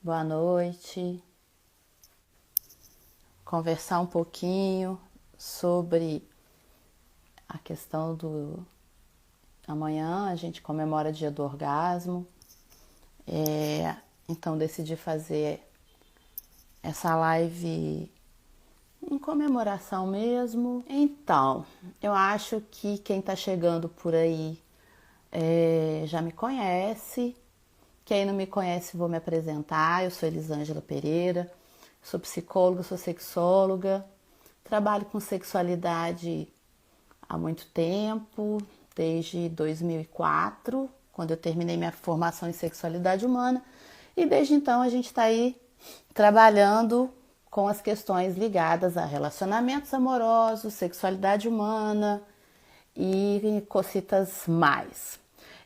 boa noite. Conversar um pouquinho sobre a questão do amanhã a gente comemora o dia do orgasmo. Então decidi fazer essa live em comemoração mesmo. Então, eu acho que quem tá chegando por aí já me conhece. Quem não me conhece, vou me apresentar. Eu sou Elisângela Pereira, sou psicóloga, sou sexóloga, trabalho com sexualidade há muito tempo, desde 2004, quando eu terminei minha formação em sexualidade humana, e desde então a gente está aí trabalhando com as questões ligadas a relacionamentos amorosos, sexualidade humana e cositas mais.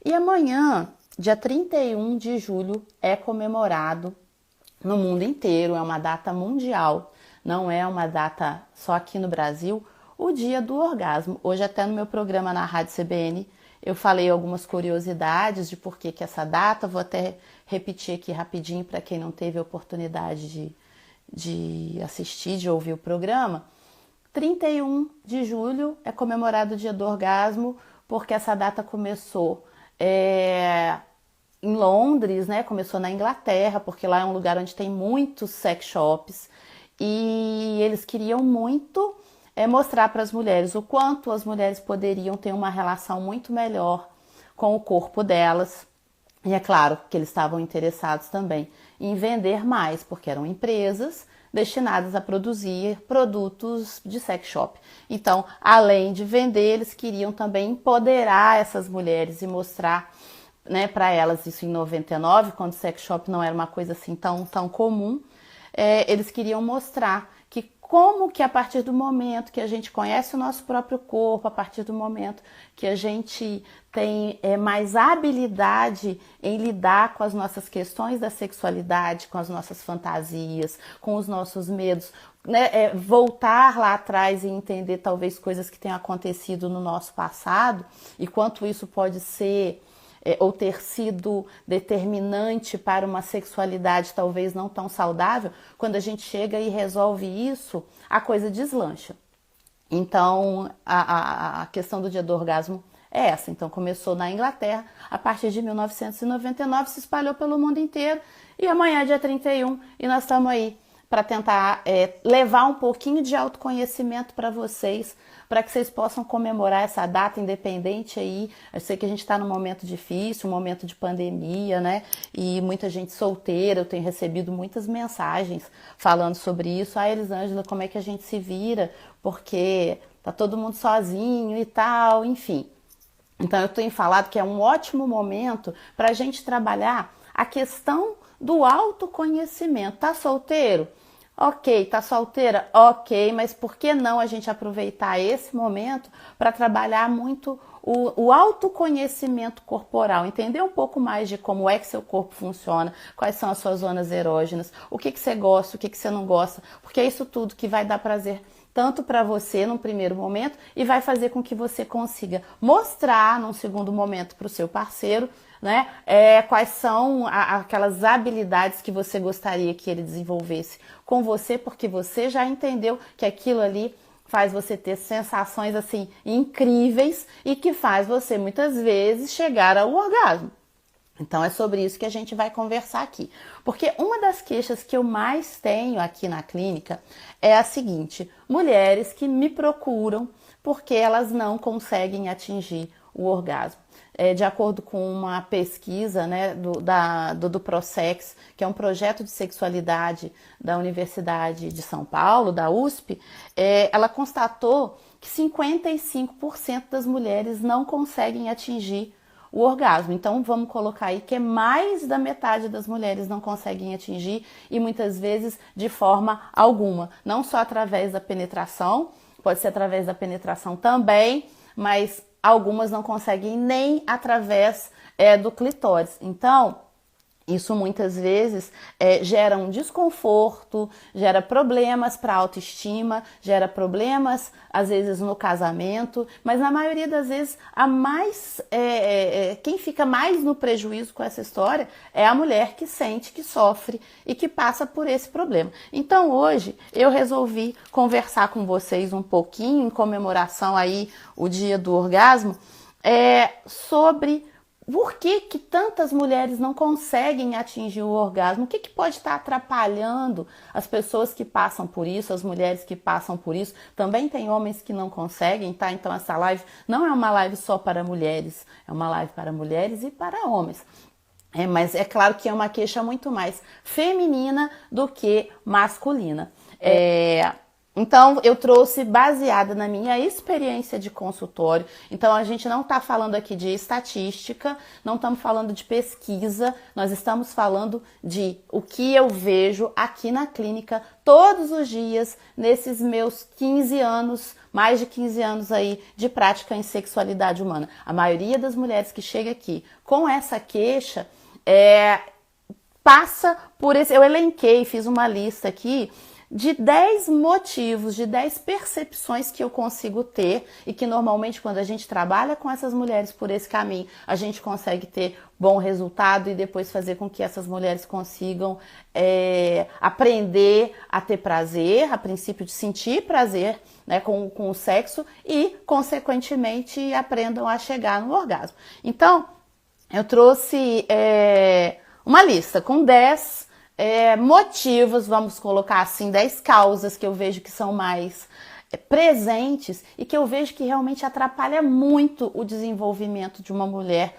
E amanhã, dia 31 de julho, é comemorado no mundo inteiro, é uma data mundial, não é uma data só aqui no Brasil, o dia do orgasmo. Hoje até no meu programa na Rádio CBN eu falei algumas curiosidades de por que essa data, vou até repetir aqui rapidinho para quem não teve a oportunidade de assistir, de ouvir o programa. 31 de julho é comemorado o dia do orgasmo, porque essa data começou em Londres, né? Começou na Inglaterra, porque lá é um lugar onde tem muitos sex shops e eles queriam muito mostrar para as mulheres o quanto as mulheres poderiam ter uma relação muito melhor com o corpo delas. E é claro que eles estavam interessados também em vender mais, porque eram empresas destinadas a produzir produtos de sex shop. Então, além de vender, eles queriam também empoderar essas mulheres e mostrar, né, para elas, isso em 99, quando o sex shop não era uma coisa assim tão comum, eles queriam mostrar que como que a partir do momento que a gente conhece o nosso próprio corpo, a partir do momento que a gente tem mais habilidade em lidar com as nossas questões da sexualidade, com as nossas fantasias, com os nossos medos, né, voltar lá atrás e entender talvez coisas que tenham acontecido no nosso passado e quanto isso pode ser ou ter sido determinante para uma sexualidade talvez não tão saudável, quando a gente chega e resolve isso, a coisa deslancha. Então, a questão do dia do orgasmo é essa. Então, começou na Inglaterra, a partir de 1999 se espalhou pelo mundo inteiro, e amanhã é dia 31 e nós estamos aí para tentar levar um pouquinho de autoconhecimento para vocês, para que vocês possam comemorar essa data independente aí. Eu sei que a gente está num momento difícil, um momento de pandemia, né? E muita gente solteira, eu tenho recebido muitas mensagens falando sobre isso. Ah, Elisângela, como é que a gente se vira? Porque tá todo mundo sozinho e tal, enfim. Então eu tenho falado que é um ótimo momento para a gente trabalhar a questão do autoconhecimento. Tá solteiro? Ok, tá solteira? Ok, mas por que não a gente aproveitar esse momento para trabalhar muito o autoconhecimento corporal, entender um pouco mais de como é que seu corpo funciona, quais são as suas zonas erógenas, o que você gosta, o que você não gosta, porque é isso tudo que vai dar prazer tanto para você num primeiro momento e vai fazer com que você consiga mostrar num segundo momento para o seu parceiro, né, quais são aquelas habilidades que você gostaria que ele desenvolvesse com você, porque você já entendeu que aquilo ali faz você ter sensações assim incríveis e que faz você muitas vezes chegar ao orgasmo. Então é sobre isso que a gente vai conversar aqui. Porque uma das queixas que eu mais tenho aqui na clínica é a seguinte: mulheres que me procuram porque elas não conseguem atingir o orgasmo. De acordo com uma pesquisa, né, do Prosex, que é um projeto de sexualidade da Universidade de São Paulo, da USP, ela constatou que 55% das mulheres não conseguem atingir o orgasmo. Então vamos colocar aí que mais da metade das mulheres não conseguem atingir e muitas vezes de forma alguma. Não só através da penetração, pode ser através da penetração também, mas algumas não conseguem nem através do clitóris. Então, Isso muitas vezes gera um desconforto, gera problemas para a autoestima, gera problemas às vezes no casamento, mas na maioria das vezes quem fica mais no prejuízo com essa história é a mulher que sente, que sofre e que passa por esse problema. Então hoje eu resolvi conversar com vocês um pouquinho em comemoração aí o Dia do Orgasmo, sobre por que tantas mulheres não conseguem atingir o orgasmo? O que pode estar atrapalhando as pessoas que passam por isso, as mulheres que passam por isso? Também tem homens que não conseguem, tá? Então essa live não é uma live só para mulheres, é uma live para mulheres e para homens. Mas é claro que é uma queixa muito mais feminina do que masculina. Então, eu trouxe baseada na minha experiência de consultório. Então, a gente não está falando aqui de estatística, não estamos falando de pesquisa, nós estamos falando de o que eu vejo aqui na clínica todos os dias, nesses meus 15 anos, mais de 15 anos aí de prática em sexualidade humana. A maioria das mulheres que chega aqui com essa queixa passa por esse... Eu elenquei, fiz uma lista aqui de 10 motivos, de 10 percepções que eu consigo ter e que normalmente quando a gente trabalha com essas mulheres por esse caminho, a gente consegue ter bom resultado e depois fazer com que essas mulheres consigam aprender a ter prazer, a princípio de sentir prazer, né, com o sexo e, consequentemente, aprendam a chegar no orgasmo. Então, eu trouxe uma lista com 10 motivos, vamos colocar assim, 10 causas que eu vejo que são mais presentes e que eu vejo que realmente atrapalha muito o desenvolvimento de uma mulher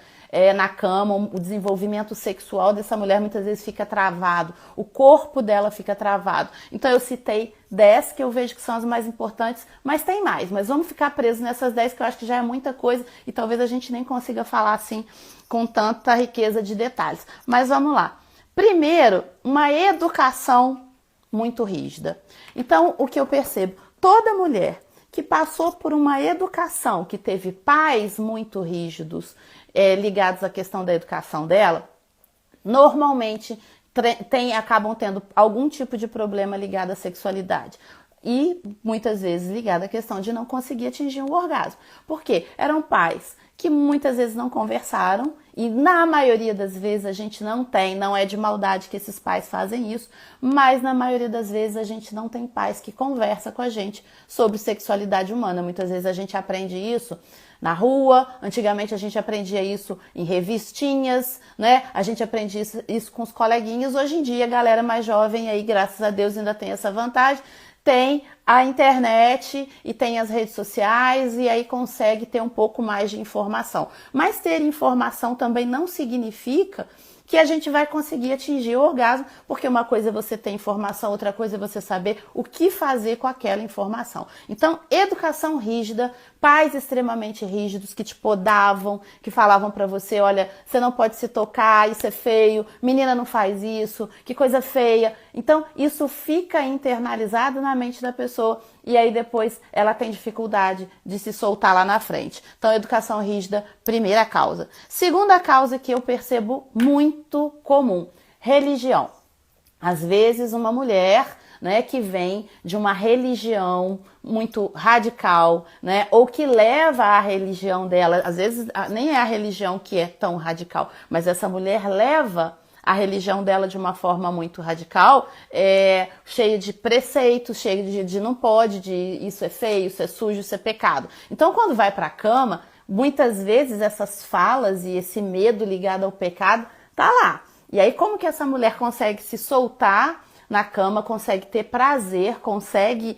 na cama, o desenvolvimento sexual dessa mulher muitas vezes fica travado, o corpo dela fica travado. Então eu citei 10 que eu vejo que são as mais importantes, mas tem mais, mas vamos ficar presos nessas 10 que eu acho que já é muita coisa e talvez a gente nem consiga falar assim com tanta riqueza de detalhes. Mas vamos lá. Primeiro, uma educação muito rígida. Então, o que eu percebo? Toda mulher que passou por uma educação, que teve pais muito rígidos, ligados à questão da educação dela, normalmente acabam tendo algum tipo de problema ligado à sexualidade. E muitas vezes ligado à questão de não conseguir atingir um orgasmo. Por quê? Eram pais que muitas vezes não conversaram e na maioria das vezes a gente não é de maldade que esses pais fazem isso, mas na maioria das vezes a gente não tem pais que conversam com a gente sobre sexualidade humana. Muitas vezes a gente aprende isso na rua, antigamente a gente aprendia isso em revistinhas, né? A gente aprendia isso com os coleguinhas. Hoje em dia a galera mais jovem aí, graças a Deus, ainda tem essa vantagem, tem a internet e tem as redes sociais e aí consegue ter um pouco mais de informação. Mas ter informação também não significa que a gente vai conseguir atingir o orgasmo, porque uma coisa é você ter informação, outra coisa é você saber o que fazer com aquela informação. Então, educação rígida, pais extremamente rígidos que te podavam, que falavam pra você, olha, você não pode se tocar, isso é feio, menina não faz isso, que coisa feia. Então, isso fica internalizado na mente da pessoa e aí depois ela tem dificuldade de se soltar lá na frente. Então, educação rígida, primeira causa. Segunda causa que eu percebo muito comum, religião. Às vezes uma mulher, né, que vem de uma religião muito radical, né, ou que leva a religião dela, às vezes nem é a religião que é tão radical, mas essa mulher leva a religião dela de uma forma muito radical, cheia de preceitos, cheia de não pode, de isso é feio, isso é sujo, isso é pecado. Então, quando vai para a cama, muitas vezes essas falas e esse medo ligado ao pecado tá lá. E aí, como que essa mulher consegue se soltar na cama, consegue ter prazer, consegue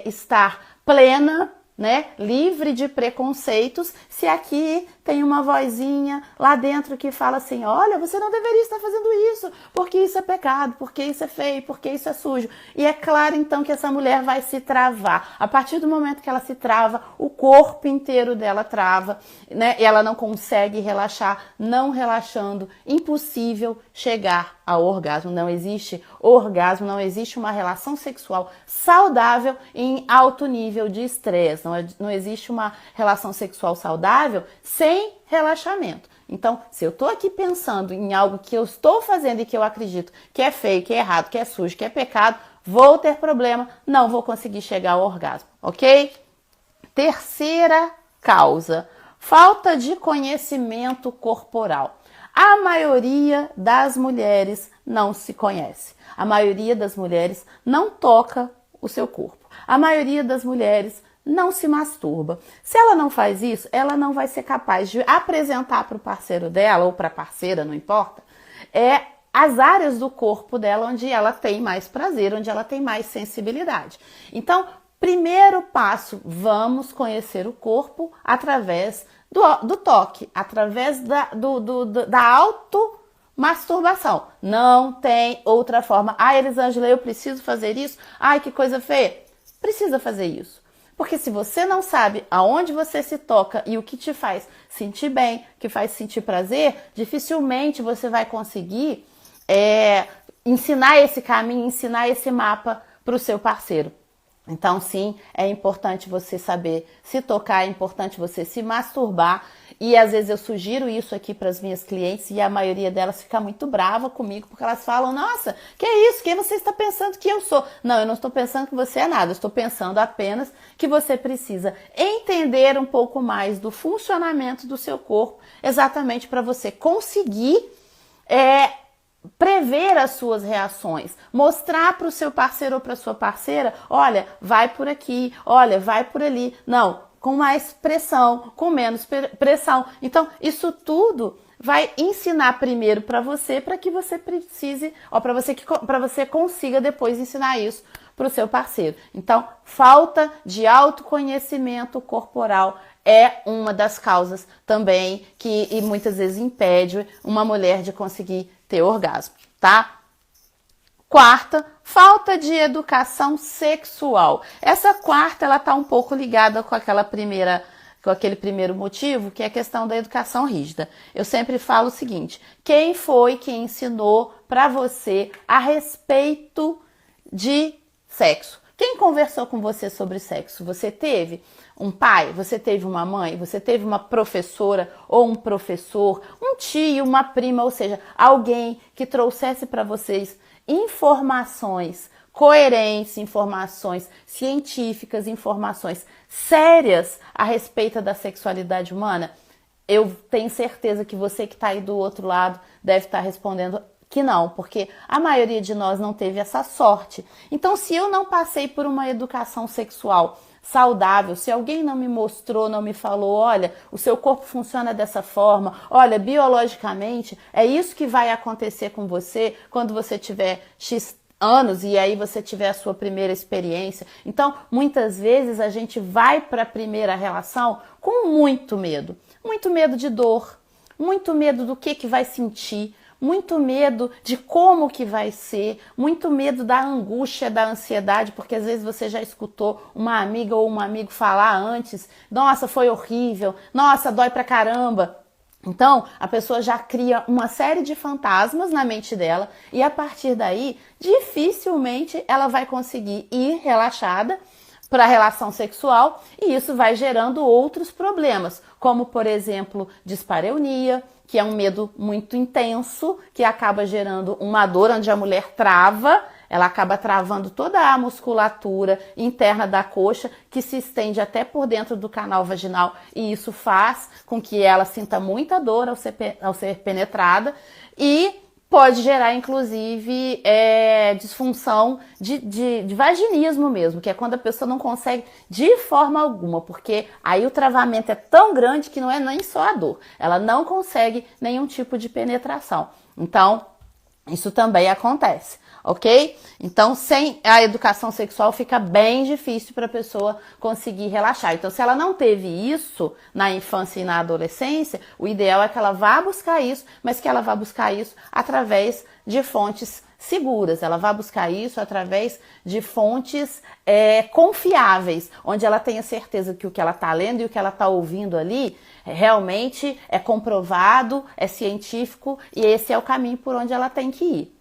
estar plena, né, livre de preconceitos, se aqui tem uma vozinha lá dentro que fala assim, olha, você não deveria estar fazendo isso, porque isso é pecado, porque isso é feio, porque isso é sujo. E é claro, então, que essa mulher vai se travar. A partir do momento que ela se trava, o corpo inteiro dela trava, né, e ela não consegue relaxar, não relaxando, impossível chegar ao orgasmo. Não existe orgasmo, não existe uma relação sexual saudável em alto nível de estresse. Não existe uma relação sexual saudável sem sem relaxamento. Então, se eu estou aqui pensando em algo que eu estou fazendo e que eu acredito que é feio, que é errado, que é sujo, que é pecado, vou ter problema, não vou conseguir chegar ao orgasmo, ok? Terceira causa, falta de conhecimento corporal. A maioria das mulheres não se conhece. A maioria das mulheres não toca o seu corpo. A maioria das mulheres não se masturba. Se ela não faz isso, ela não vai ser capaz de apresentar para o parceiro dela ou para a parceira, não importa, as áreas do corpo dela onde ela tem mais prazer, onde ela tem mais sensibilidade. Então, primeiro passo, vamos conhecer o corpo através do toque, através da automasturbação. Não tem outra forma. Ah, Elisângela, eu preciso fazer isso? Ai, que coisa feia. Precisa fazer isso. Porque se você não sabe aonde você se toca e o que te faz sentir bem, o que faz sentir prazer, dificilmente você vai conseguir ensinar esse caminho, ensinar esse mapa para o seu parceiro. Então, sim, é importante você saber se tocar, é importante você se masturbar. E às vezes eu sugiro isso aqui para as minhas clientes e a maioria delas fica muito brava comigo porque elas falam, nossa, que é isso? Quem você está pensando que eu sou? Não, eu não estou pensando que você é nada, eu estou pensando apenas que você precisa entender um pouco mais do funcionamento do seu corpo, exatamente para você conseguir prever as suas reações, mostrar para o seu parceiro ou para sua parceira, olha, vai por aqui, olha, vai por ali. Não, com mais pressão, com menos pressão. Então, isso tudo vai ensinar primeiro para que você precise, ou para você consiga depois ensinar isso para o seu parceiro. Então, falta de autoconhecimento corporal é uma das causas também que muitas vezes impede uma mulher de conseguir ter orgasmo, tá? Quarta, falta de educação sexual. Essa quarta, ela tá um pouco ligada com aquele primeiro motivo, que é a questão da educação rígida. Eu sempre falo o seguinte: quem foi que ensinou para você a respeito de sexo? Quem conversou com você sobre sexo? Você teve um pai? Você teve uma mãe? Você teve uma professora ou um professor? Um tio, uma prima, ou seja, alguém que trouxesse para vocês informações coerentes, informações científicas, informações sérias a respeito da sexualidade humana? Eu tenho certeza que você que está aí do outro lado deve estar respondendo que não, porque a maioria de nós não teve essa sorte. Então, se eu não passei por uma educação sexual saudável, se alguém não me mostrou, não me falou, olha, o seu corpo funciona dessa forma, olha, biologicamente, é isso que vai acontecer com você quando você tiver X anos e aí você tiver a sua primeira experiência. Então, muitas vezes a gente vai para a primeira relação com muito medo de dor, muito medo do que vai sentir, muito medo de como que vai ser, muito medo da angústia, da ansiedade, porque às vezes você já escutou uma amiga ou um amigo falar antes, nossa, foi horrível, nossa, dói pra caramba. Então, a pessoa já cria uma série de fantasmas na mente dela e a partir daí, dificilmente ela vai conseguir ir relaxada para a relação sexual e isso vai gerando outros problemas, como, por exemplo, dispareunia, que é um medo muito intenso, que acaba gerando uma dor onde a mulher trava, ela acaba travando toda a musculatura interna da coxa, que se estende até por dentro do canal vaginal, e isso faz com que ela sinta muita dor ao ser penetrada, e pode gerar, inclusive, disfunção de vaginismo mesmo, que é quando a pessoa não consegue de forma alguma, porque aí o travamento é tão grande que não é nem só a dor, ela não consegue nenhum tipo de penetração. Então, isso também acontece, ok? Então, sem a educação sexual fica bem difícil para a pessoa conseguir relaxar. Então, se ela não teve isso na infância e na adolescência, o ideal é que ela vá buscar isso, mas que ela vá buscar isso através de fontes seguras. Ela vai buscar isso através de fontes confiáveis, onde ela tenha certeza que o que ela está lendo e o que ela está ouvindo ali realmente é comprovado, é científico e esse é o caminho por onde ela tem que ir.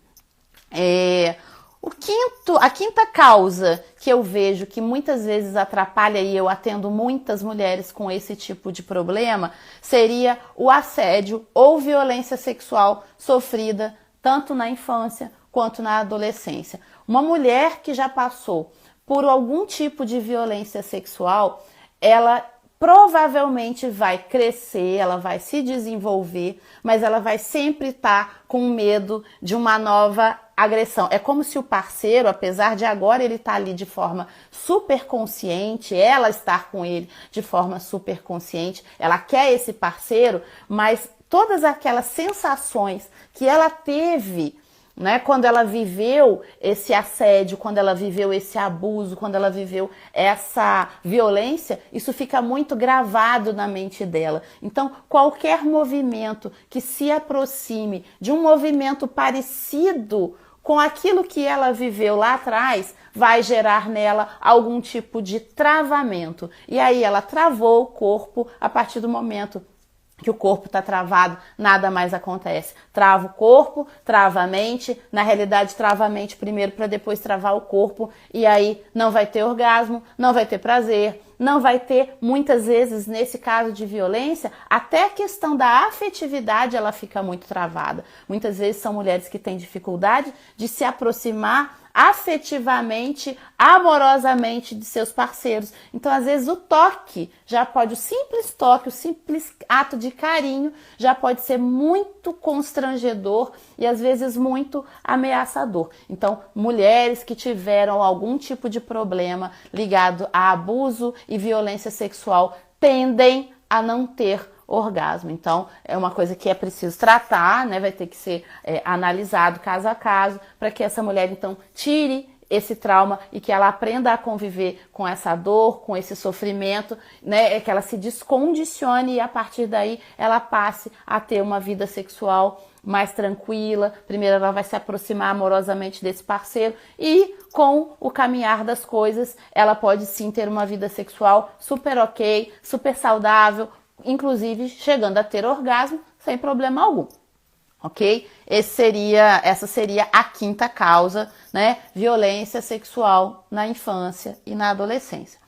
A quinta causa que eu vejo que muitas vezes atrapalha, e eu atendo muitas mulheres com esse tipo de problema, seria o assédio ou violência sexual sofrida tanto na infância quanto na adolescência. Uma mulher que já passou por algum tipo de violência sexual, ela provavelmente vai crescer, ela vai se desenvolver, mas ela vai sempre estar com medo de uma nova agressão. É como se o parceiro, apesar de agora ele estar ali de forma super consciente, ela estar com ele de forma super consciente, ela quer esse parceiro, mas todas aquelas sensações que ela teve, né, quando ela viveu esse assédio, quando ela viveu esse abuso, quando ela viveu essa violência, isso fica muito gravado na mente dela. Então, qualquer movimento que se aproxime de um movimento parecido com aquilo que ela viveu lá atrás, vai gerar nela algum tipo de travamento. E aí ela travou o corpo. A partir do momento que o corpo está travado, nada mais acontece. Trava o corpo, trava a mente, na realidade trava a mente primeiro para depois travar o corpo, e aí não vai ter orgasmo, não vai ter prazer, não vai ter, muitas vezes, nesse caso de violência, até a questão da afetividade ela fica muito travada. Muitas vezes são mulheres que têm dificuldade de se aproximar afetivamente, amorosamente de seus parceiros. Então, às vezes, o toque já pode, o simples toque, o simples ato de carinho já pode ser muito constrangedor e, às vezes, muito ameaçador. Então, mulheres que tiveram algum tipo de problema ligado a abuso e violência sexual tendem a não ter orgasmo. Então, é uma coisa que é preciso tratar, né? Vai ter que ser analisado caso a caso, para que essa mulher, então, tire esse trauma e que ela aprenda a conviver com essa dor, com esse sofrimento, né? Que ela se descondicione e, a partir daí, ela passe a ter uma vida sexual mais tranquila. Primeiro ela vai se aproximar amorosamente desse parceiro e, com o caminhar das coisas, ela pode sim ter uma vida sexual super ok, super saudável, inclusive chegando a ter orgasmo sem problema algum, ok? Essa seria a quinta causa, né? Violência sexual na infância e na adolescência.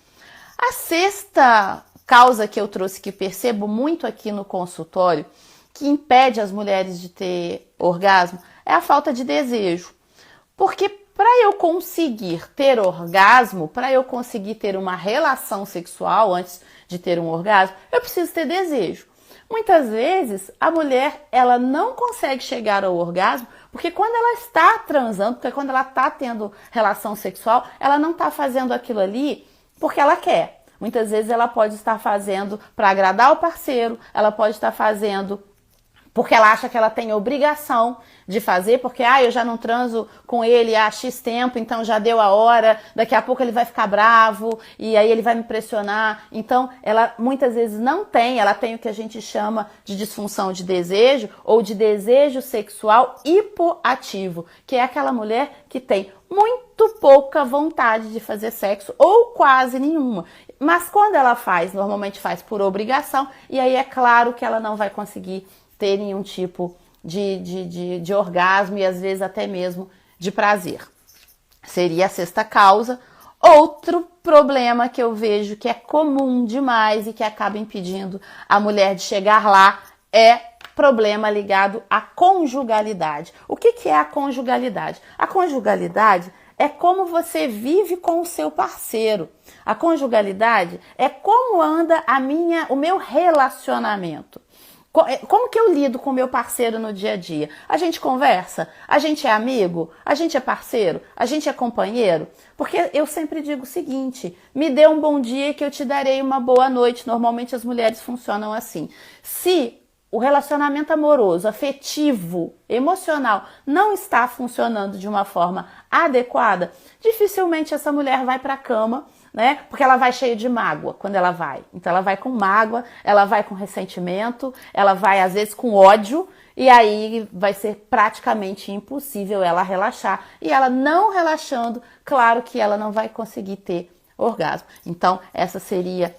A sexta causa que eu trouxe, que percebo muito aqui no consultório, que impede as mulheres de ter orgasmo, é a falta de desejo. Porque para eu conseguir ter orgasmo, para eu conseguir ter uma relação sexual antes de ter um orgasmo, eu preciso ter desejo. Muitas vezes a mulher ela não consegue chegar ao orgasmo porque quando ela está transando, porque quando ela está tendo relação sexual, ela não está fazendo aquilo ali porque ela quer. Muitas vezes ela pode estar fazendo para agradar o parceiro, ela pode estar fazendo porque ela acha que ela tem obrigação de fazer, porque eu já não transo com ele há X tempo, então já deu a hora, daqui a pouco ele vai ficar bravo, e aí ele vai me pressionar. Então, ela muitas vezes ela tem o que a gente chama de disfunção de desejo, ou de desejo sexual hipoativo, que é aquela mulher que tem muito pouca vontade de fazer sexo, ou quase nenhuma. Mas quando ela faz, normalmente faz por obrigação, e aí é claro que ela não vai conseguir ter nenhum tipo de orgasmo e às vezes até mesmo de prazer. Seria a sexta causa. Outro problema que eu vejo que é comum demais e que acaba impedindo a mulher de chegar lá é problema ligado à conjugalidade. O que é a conjugalidade? A conjugalidade é como você vive com o seu parceiro. A conjugalidade é como anda o meu relacionamento. Como que eu lido com o meu parceiro no dia a dia? A gente conversa? A gente é amigo? A gente é parceiro? A gente é companheiro? Porque eu sempre digo o seguinte, me dê um bom dia que eu te darei uma boa noite. Normalmente as mulheres funcionam assim. Se o relacionamento amoroso, afetivo, emocional não está funcionando de uma forma adequada, dificilmente essa mulher vai para a cama, né? Porque ela vai cheia de mágoa quando ela vai. Então ela vai com mágoa, ela vai com ressentimento, ela vai às vezes com ódio, e aí vai ser praticamente impossível ela relaxar. E ela não relaxando, claro que ela não vai conseguir ter orgasmo. Então essa seria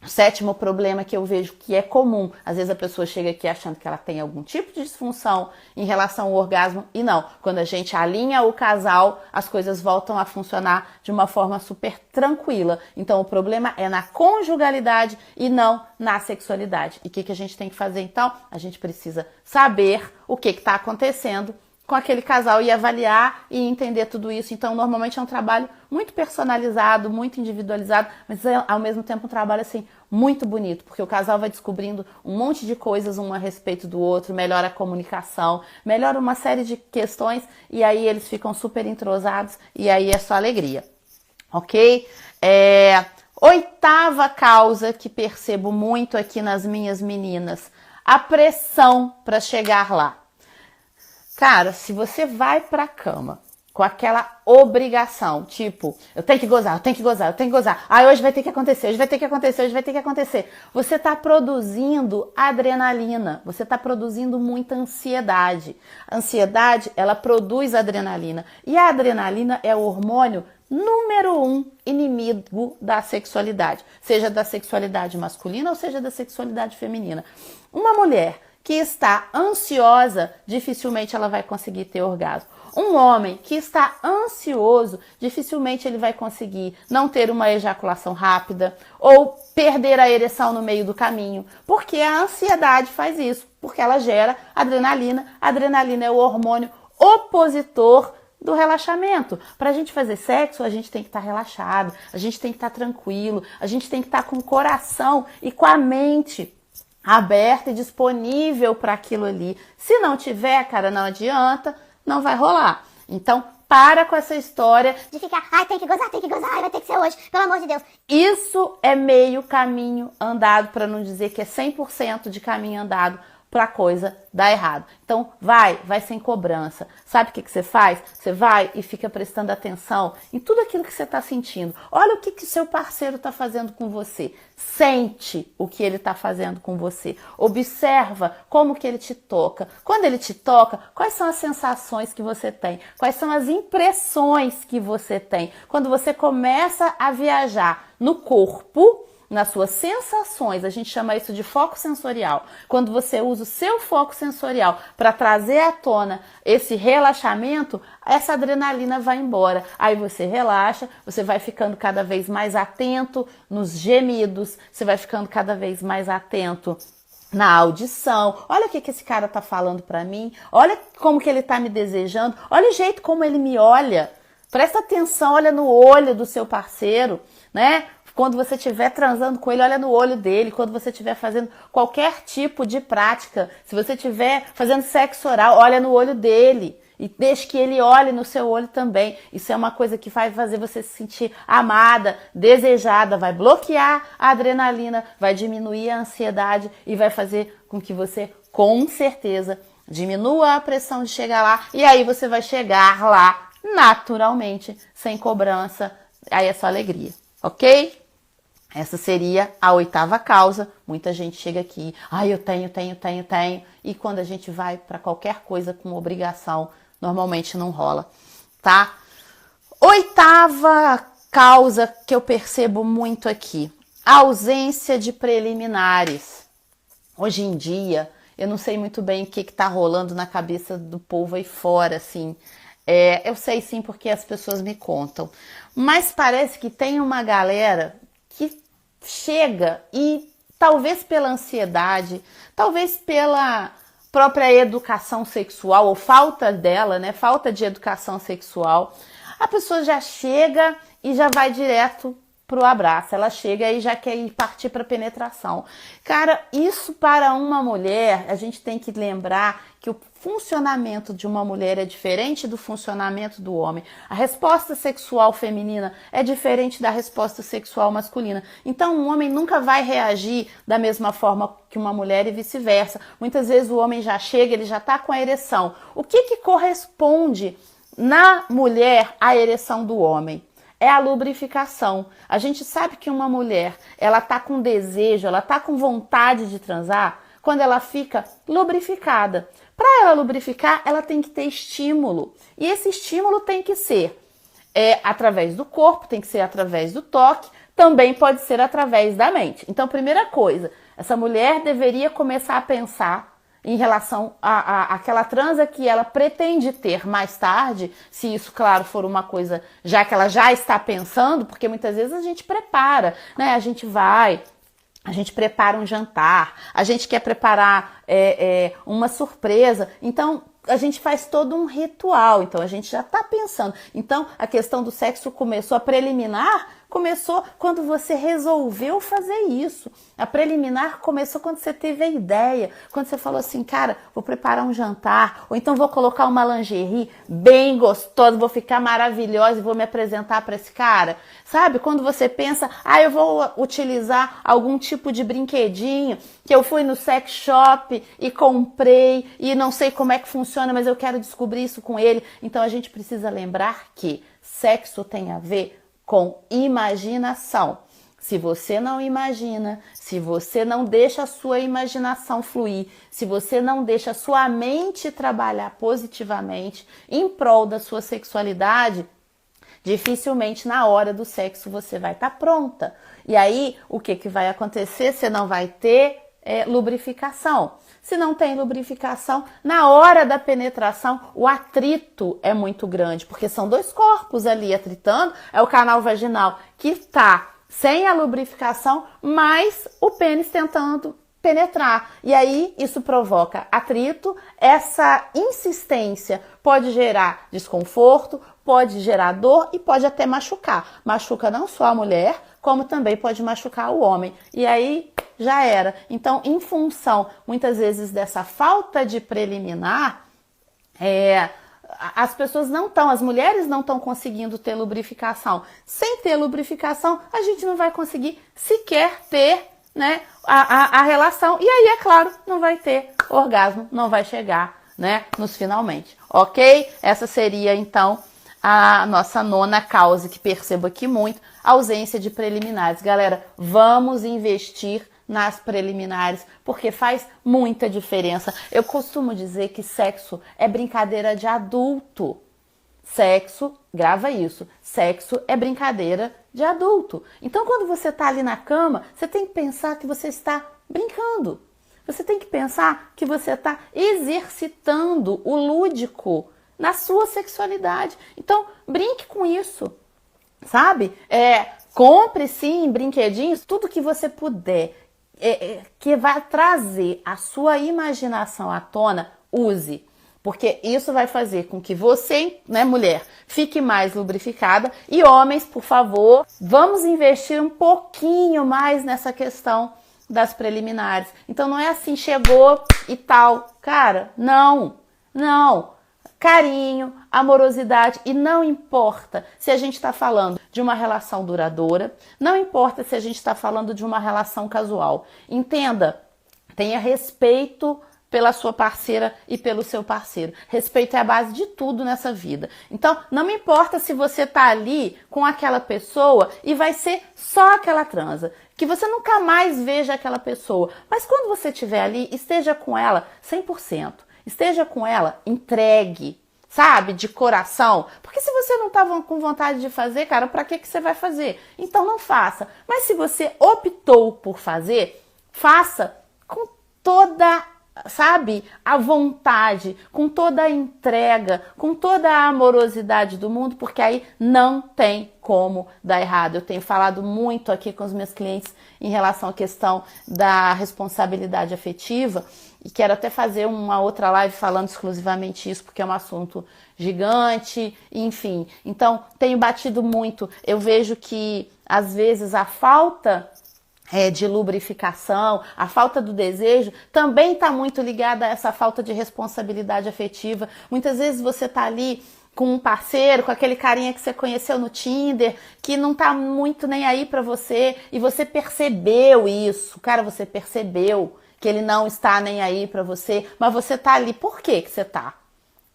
O sétimo problema que eu vejo que é comum, às vezes a pessoa chega aqui achando que ela tem algum tipo de disfunção em relação ao orgasmo e não. Quando a gente alinha o casal, as coisas voltam a funcionar de uma forma super tranquila. Então o problema é na conjugalidade e não na sexualidade. E o que a gente tem que fazer então? A gente precisa saber o que está acontecendo com aquele casal e avaliar e entender tudo isso. Então, normalmente é um trabalho muito personalizado, muito individualizado, mas é, ao mesmo tempo, um trabalho, assim, muito bonito, porque o casal vai descobrindo um monte de coisas um a respeito do outro, melhora a comunicação, melhora uma série de questões e aí eles ficam super entrosados e aí é só alegria, ok? Oitava causa que percebo muito aqui nas minhas meninas, a pressão para chegar lá. Cara, se você vai pra cama com aquela obrigação, tipo, eu tenho que gozar, eu tenho que gozar, eu tenho que gozar, hoje vai ter que acontecer, hoje vai ter que acontecer, hoje vai ter que acontecer. Você tá produzindo adrenalina, você tá produzindo muita ansiedade. A ansiedade, ela produz adrenalina. E a adrenalina é o hormônio número 1 inimigo da sexualidade. Seja da sexualidade masculina ou seja da sexualidade feminina. Uma mulher que está ansiosa, dificilmente ela vai conseguir ter orgasmo. Um homem que está ansioso, dificilmente ele vai conseguir não ter uma ejaculação rápida ou perder a ereção no meio do caminho, porque a ansiedade faz isso, porque ela gera adrenalina. A adrenalina é o hormônio opositor do relaxamento. Para a gente fazer sexo, a gente tem que estar relaxado, a gente tem que estar tranquilo, a gente tem que estar com o coração e com a mente aberta e disponível para aquilo ali. Se não tiver, cara, não adianta, não vai rolar. Então, para com essa história de ficar, tem que gozar, vai ter que ser hoje, pelo amor de Deus. Isso é meio caminho andado, para não dizer que é 100% de caminho andado para a coisa dar errado. Então, vai sem cobrança. Sabe o que você faz? Você vai e fica prestando atenção em tudo aquilo que você está sentindo. Olha o que seu parceiro está fazendo com você. Sente o que ele está fazendo com você. Observa como que ele te toca. Quando ele te toca, quais são as sensações que você tem? Quais são as impressões que você tem? Quando você começa a viajar no corpo, nas suas sensações, a gente chama isso de foco sensorial. Quando você usa o seu foco sensorial para trazer à tona esse relaxamento, essa adrenalina vai embora. Aí você relaxa, você vai ficando cada vez mais atento nos gemidos, você vai ficando cada vez mais atento na audição. Olha o que esse cara tá falando para mim, olha como que ele tá me desejando, olha o jeito como ele me olha. Presta atenção, olha no olho do seu parceiro, né? Quando você estiver transando com ele, olha no olho dele. Quando você estiver fazendo qualquer tipo de prática, se você estiver fazendo sexo oral, olha no olho dele. E deixe que ele olhe no seu olho também. Isso é uma coisa que vai fazer você se sentir amada, desejada, vai bloquear a adrenalina, vai diminuir a ansiedade e vai fazer com que você, com certeza, diminua a pressão de chegar lá. E aí você vai chegar lá naturalmente, sem cobrança. Aí é só alegria, ok? Essa seria a oitava causa. Muita gente chega aqui, eu tenho. E quando a gente vai para qualquer coisa com obrigação, normalmente não rola, tá? Oitava causa que eu percebo muito aqui, a ausência de preliminares. Hoje em dia, eu não sei muito bem o que tá rolando na cabeça do povo aí fora, assim. Eu sei sim porque as pessoas me contam. Mas parece que tem uma galera que chega e talvez pela ansiedade, talvez pela própria educação sexual ou falta dela, né? Falta de educação sexual, a pessoa já chega e já vai direto pro abraço. Ela chega e já quer ir partir para penetração. Cara, isso para uma mulher, a gente tem que lembrar que o funcionamento de uma mulher é diferente do funcionamento do homem. A resposta sexual feminina é diferente da resposta sexual masculina. Então, um homem nunca vai reagir da mesma forma que uma mulher e vice-versa. Muitas vezes o homem já chega, ele já está com a ereção. O que corresponde na mulher à ereção do homem? É a lubrificação. A gente sabe que uma mulher, ela tá com desejo, ela tá com vontade de transar quando ela fica lubrificada. Para ela lubrificar, ela tem que ter estímulo. E esse estímulo tem que ser através do corpo, tem que ser através do toque, também pode ser através da mente. Então, primeira coisa, essa mulher deveria começar a pensar em relação àquela transa que ela pretende ter mais tarde, se isso, claro, for uma coisa já que ela já está pensando, porque muitas vezes a gente prepara, né? A gente prepara um jantar, a gente quer preparar uma surpresa, então a gente faz todo um ritual, então a gente já está pensando. Então a questão do sexo começou, a preliminar começou quando você resolveu fazer isso. A preliminar começou quando você teve a ideia, quando você falou assim, cara, vou preparar um jantar, ou então vou colocar uma lingerie bem gostosa, vou ficar maravilhosa e vou me apresentar para esse cara. Sabe? Quando você pensa, eu vou utilizar algum tipo de brinquedinho que eu fui no sex shop e comprei e não sei como é que funciona, mas eu quero descobrir isso com ele. Então a gente precisa lembrar que sexo tem a ver com imaginação. Se você não imagina, se você não deixa a sua imaginação fluir, se você não deixa a sua mente trabalhar positivamente em prol da sua sexualidade, dificilmente na hora do sexo você vai estar pronta. E aí, o que vai acontecer? Você não vai ter lubrificação. Se não tem lubrificação, na hora da penetração, o atrito é muito grande, porque são dois corpos ali atritando, é o canal vaginal que está sem a lubrificação, mas o pênis tentando penetrar. E aí isso provoca atrito, essa insistência pode gerar desconforto, pode gerar dor e pode até machucar. Machuca não só a mulher, como também pode machucar o homem. E aí já era. Então, em função, muitas vezes, dessa falta de preliminar, as pessoas não estão, as mulheres não estão conseguindo ter lubrificação. Sem ter lubrificação, a gente não vai conseguir sequer ter, né, a relação. E aí, é claro, não vai ter orgasmo, não vai chegar, né, nos finalmente. Ok? Essa seria, então, a nossa nona causa, que percebo aqui muito, ausência de preliminares. Galera, vamos investir nas preliminares, porque faz muita diferença. Eu costumo dizer que sexo é brincadeira de adulto. Sexo, grava isso, sexo é brincadeira de adulto. Então, quando você está ali na cama, você tem que pensar que você está brincando. Você tem que pensar que você está exercitando o lúdico na sua sexualidade. Então, brinque com isso, sabe? Compre, sim, brinquedinhos, tudo que você puder, que vai trazer a sua imaginação à tona, use. Porque isso vai fazer com que você, né, mulher, fique mais lubrificada. E homens, por favor, vamos investir um pouquinho mais nessa questão das preliminares. Então não é assim, chegou e tal. Cara, não. Carinho, amorosidade, e não importa se a gente está falando de uma relação duradoura, não importa se a gente está falando de uma relação casual. Entenda, tenha respeito pela sua parceira e pelo seu parceiro. Respeito é a base de tudo nessa vida. Então, não me importa se você tá ali com aquela pessoa e vai ser só aquela transa, que você nunca mais veja aquela pessoa. Mas quando você estiver ali, esteja com ela 100%. Esteja com ela entregue, sabe? De coração. Porque se você não tá com vontade de fazer, cara, pra que você vai fazer? Então não faça. Mas se você optou por fazer, faça com toda, sabe, a vontade, com toda a entrega, com toda a amorosidade do mundo, porque aí não tem como dar errado. Eu tenho falado muito aqui com os meus clientes em relação à questão da responsabilidade afetiva e quero até fazer uma outra live falando exclusivamente isso, porque é um assunto gigante, enfim. Então, tenho batido muito. Eu vejo que, às vezes, a falta de lubrificação, a falta do desejo, também está muito ligada a essa falta de responsabilidade afetiva. Muitas vezes você está ali com um parceiro, com aquele carinha que você conheceu no Tinder, que não tá muito nem aí pra você, e você percebeu isso, cara, você percebeu que ele não está nem aí pra você, mas você tá ali, por que você tá?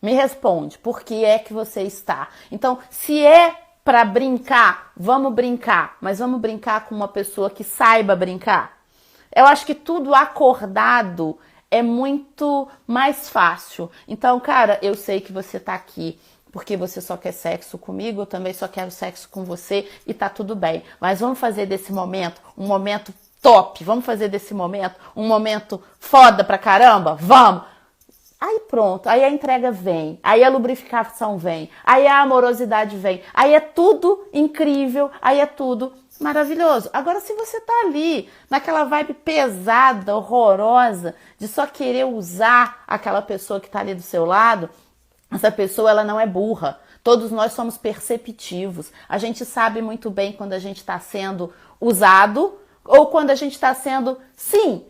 Me responde, por que é que você está? Então, se é para brincar, vamos brincar, mas vamos brincar com uma pessoa que saiba brincar. Eu acho que tudo acordado é muito mais fácil. Então, cara, eu sei que você tá aqui porque você só quer sexo comigo, eu também só quero sexo com você e tá tudo bem. Mas vamos fazer desse momento um momento top, vamos fazer desse momento um momento foda pra caramba? Vamos! Aí pronto, aí a entrega vem, aí a lubrificação vem, aí a amorosidade vem, aí é tudo incrível, aí é tudo maravilhoso. Agora, se você tá ali, naquela vibe pesada, horrorosa, de só querer usar aquela pessoa que tá ali do seu lado, essa pessoa, ela não é burra. Todos nós somos perceptivos. A gente sabe muito bem quando a gente está sendo usado ou quando a gente está sendo, sim,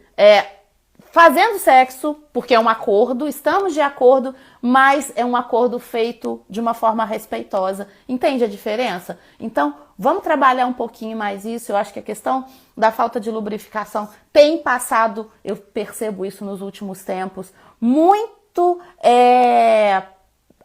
fazendo sexo, porque é um acordo, estamos de acordo, mas é um acordo feito de uma forma respeitosa. Entende a diferença? Então, vamos trabalhar um pouquinho mais isso. Eu acho que a questão da falta de lubrificação tem passado, eu percebo isso nos últimos tempos, muito...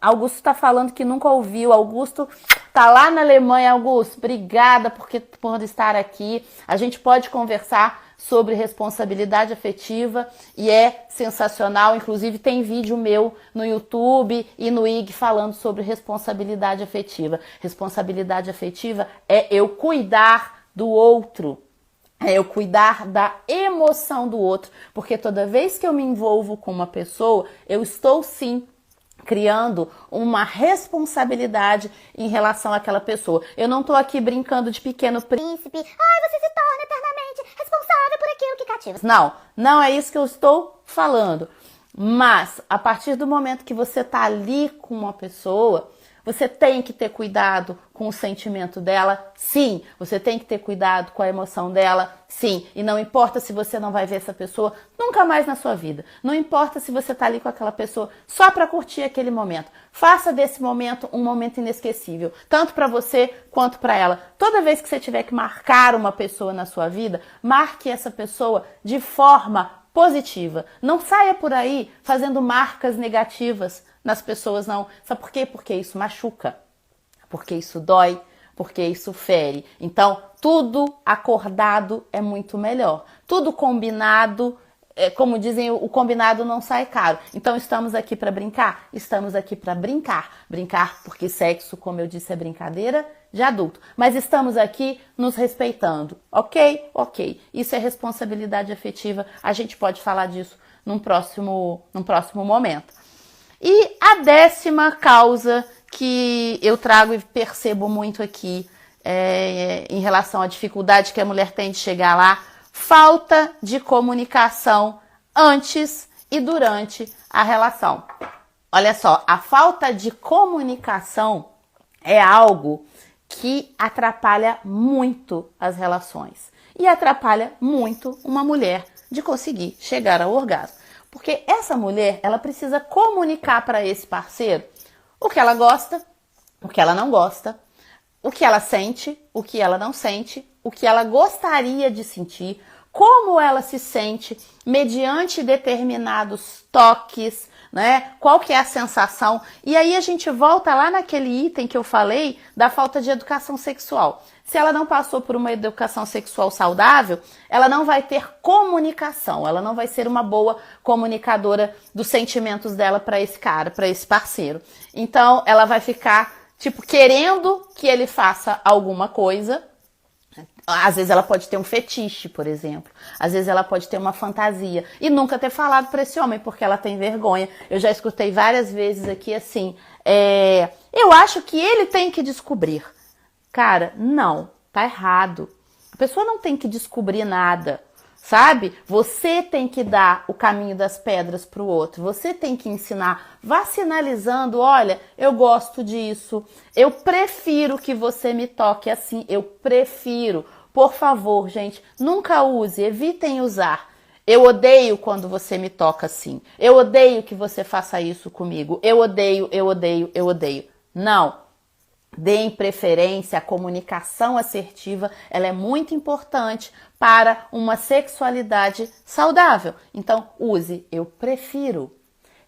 Augusto está falando que nunca ouviu. Augusto está lá na Alemanha. Augusto, obrigada por estar aqui. A gente pode conversar sobre responsabilidade afetiva e é sensacional. Inclusive tem vídeo meu no YouTube e no IG falando sobre responsabilidade afetiva. Responsabilidade afetiva é eu cuidar do outro. É eu cuidar da emoção do outro. Porque toda vez que eu me envolvo com uma pessoa, eu estou sim criando uma responsabilidade em relação àquela pessoa. Eu não tô aqui brincando de pequeno príncipe. Ai, você se torna eternamente responsável por aquilo que cativa. Não, não é isso que eu estou falando. Mas, a partir do momento que você tá ali com uma pessoa, você tem que ter cuidado com o sentimento dela, sim. Você tem que ter cuidado com a emoção dela, sim. E não importa se você não vai ver essa pessoa nunca mais na sua vida. Não importa se você tá ali com aquela pessoa só para curtir aquele momento. Faça desse momento um momento inesquecível, tanto para você quanto para ela. Toda vez que você tiver que marcar uma pessoa na sua vida, marque essa pessoa de forma positiva. Não saia por aí fazendo marcas negativas nas pessoas, não. Sabe por quê? Porque isso machuca, porque isso dói, porque isso fere. Então, tudo acordado é muito melhor. Tudo combinado, como dizem, o combinado não sai caro. Então, estamos aqui para brincar? Estamos aqui para brincar. Brincar porque sexo, como eu disse, é brincadeira de adulto. Mas estamos aqui nos respeitando. Ok? Ok. Isso é responsabilidade afetiva. A gente pode falar disso num próximo momento. E a 10ª causa que eu trago e percebo muito aqui em relação à dificuldade que a mulher tem de chegar lá, falta de comunicação antes e durante a relação. Olha só, a falta de comunicação é algo que atrapalha muito as relações e atrapalha muito uma mulher de conseguir chegar ao orgasmo. Porque essa mulher, ela precisa comunicar para esse parceiro o que ela gosta, o que ela não gosta, o que ela sente, o que ela não sente, o que ela gostaria de sentir, como ela se sente mediante determinados toques, né? Qual que é a sensação? E aí a gente volta lá naquele item que eu falei da falta de educação sexual. Se ela não passou por uma educação sexual saudável, ela não vai ter comunicação, ela não vai ser uma boa comunicadora dos sentimentos dela para esse cara, para esse parceiro. Então, ela vai ficar, querendo que ele faça alguma coisa. Às vezes ela pode ter um fetiche, por exemplo. Às vezes ela pode ter uma fantasia e nunca ter falado para esse homem porque ela tem vergonha. Eu já escutei várias vezes aqui assim, eu acho que ele tem que descobrir. Cara, não, tá errado. A pessoa não tem que descobrir nada, sabe? Você tem que dar o caminho das pedras pro outro. Você tem que ensinar, vá sinalizando, olha, eu gosto disso. Eu prefiro que você me toque assim, eu prefiro. Por favor, gente, nunca use, evitem usar. Eu odeio quando você me toca assim. Eu odeio que você faça isso comigo. Eu odeio, eu odeio, eu odeio. Não. Deem preferência, a comunicação assertiva, ela é muito importante para uma sexualidade saudável. Então, use, eu prefiro.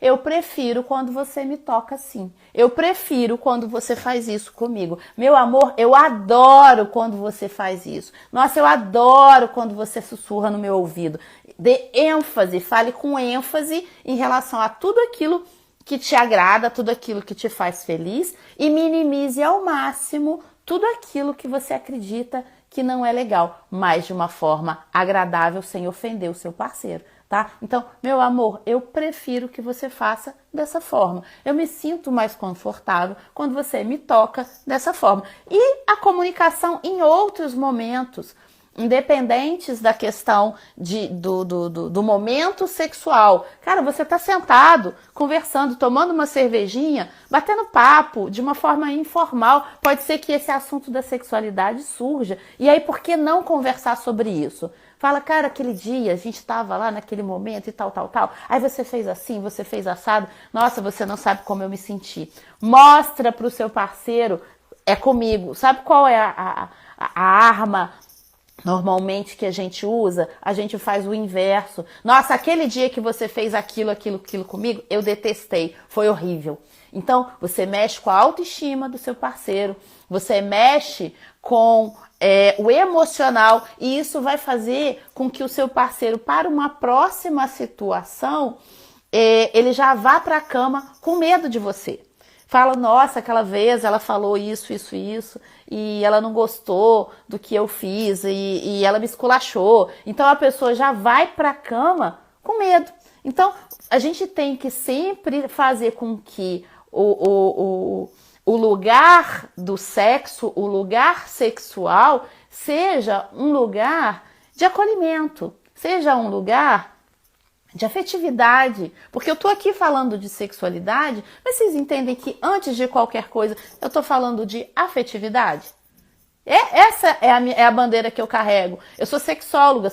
Eu prefiro quando você me toca assim. Eu prefiro quando você faz isso comigo. Meu amor, eu adoro quando você faz isso. Nossa, eu adoro quando você sussurra no meu ouvido. Dê ênfase, fale com ênfase em relação a tudo aquilo que te agrada, tudo aquilo que te faz feliz e minimize ao máximo tudo aquilo que você acredita que não é legal, mas de uma forma agradável, sem ofender o seu parceiro, tá? Então, meu amor, eu prefiro que você faça dessa forma. Eu me sinto mais confortável quando você me toca dessa forma. E a comunicação em outros momentos, independentes da questão do momento sexual. Cara, você tá sentado, conversando, tomando uma cervejinha, batendo papo de uma forma informal. Pode ser que esse assunto da sexualidade surja. E aí, por que não conversar sobre isso? Fala, cara, aquele dia a gente tava lá naquele momento e tal, tal, tal. Aí você fez assim, você fez assado. Nossa, você não sabe como eu me senti. Mostra pro seu parceiro, é comigo. Sabe qual é a arma normalmente que a gente usa? A gente faz o inverso. Nossa, aquele dia que você fez aquilo comigo, eu detestei, foi horrível. Então, você mexe com a autoestima do seu parceiro, você mexe com o emocional, e isso vai fazer com que o seu parceiro, para uma próxima situação, ele já vá para a cama com medo de você. Fala, nossa, aquela vez ela falou isso, e ela não gostou do que eu fiz, e ela me esculachou. Então a pessoa já vai pra cama com medo. Então a gente tem que sempre fazer com que o lugar do sexo, o lugar sexual, seja um lugar de acolhimento, seja um lugar de afetividade, porque eu tô aqui falando de sexualidade, mas vocês entendem que antes de qualquer coisa eu tô falando de afetividade? Essa é a bandeira que eu carrego. Eu sou sexóloga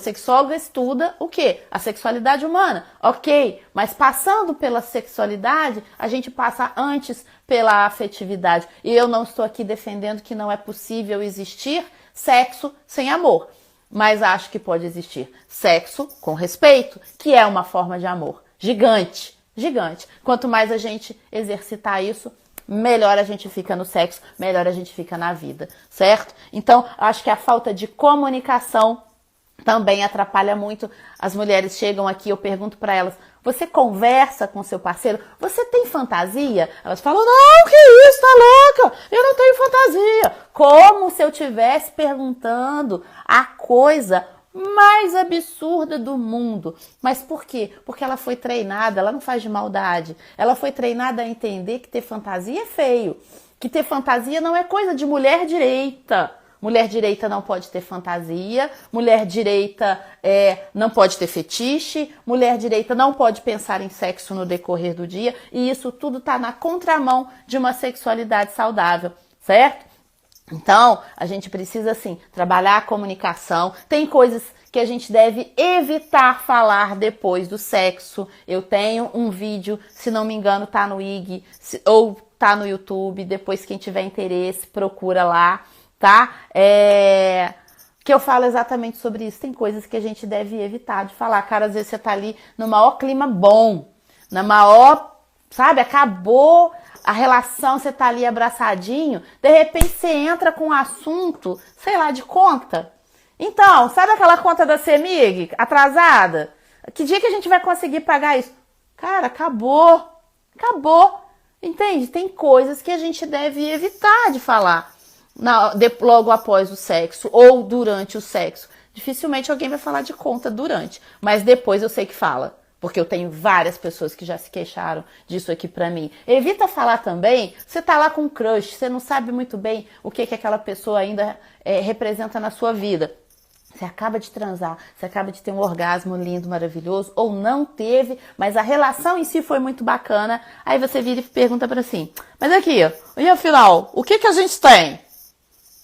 estuda o quê? A sexualidade humana, ok, mas passando pela sexualidade, a gente passa antes pela afetividade, e eu não estou aqui defendendo que não é possível existir sexo sem amor. Mas acho que pode existir sexo com respeito, que é uma forma de amor gigante, gigante. Quanto mais a gente exercitar isso, melhor a gente fica no sexo, melhor a gente fica na vida, certo? Então, acho que a falta de comunicação também atrapalha muito. As mulheres chegam aqui, eu pergunto para elas, você conversa com seu parceiro? Você tem fantasia? Elas falam, não, que isso, tá louca? Eu não tenho fantasia. Como se eu estivesse perguntando a coisa mais absurda do mundo. Mas por quê? Porque ela foi treinada, ela não faz de maldade. Ela foi treinada a entender que ter fantasia é feio. Que ter fantasia não é coisa de mulher direita. Mulher direita não pode ter fantasia, mulher direita não pode ter fetiche, mulher direita não pode pensar em sexo no decorrer do dia, e isso tudo está na contramão de uma sexualidade saudável, certo? Então, a gente precisa, assim, trabalhar a comunicação. Tem coisas que a gente deve evitar falar depois do sexo. Eu tenho um vídeo, se não me engano, tá no IG ou tá no YouTube. Depois, quem tiver interesse, procura lá, tá? Que eu falo exatamente sobre isso. Tem coisas que a gente deve evitar de falar. Cara, às vezes você tá ali no maior clima bom, na maior, sabe, acabou a relação, você tá ali abraçadinho, de repente você entra com um assunto, sei lá, de conta. Então, sabe aquela conta da CEMIG atrasada? Que dia que a gente vai conseguir pagar isso? Cara, acabou. Entende? Tem coisas que a gente deve evitar de falar logo após o sexo ou durante o sexo. Dificilmente alguém vai falar de conta durante, mas depois eu sei que fala. Porque eu tenho várias pessoas que já se queixaram disso aqui pra mim. Evita falar também, você tá lá com um crush, você não sabe muito bem o que aquela pessoa ainda representa na sua vida. Você acaba de transar, você acaba de ter um orgasmo lindo, maravilhoso, ou não teve, mas a relação em si foi muito bacana. Aí você vira e pergunta pra assim, mas aqui, e afinal, o que a gente tem?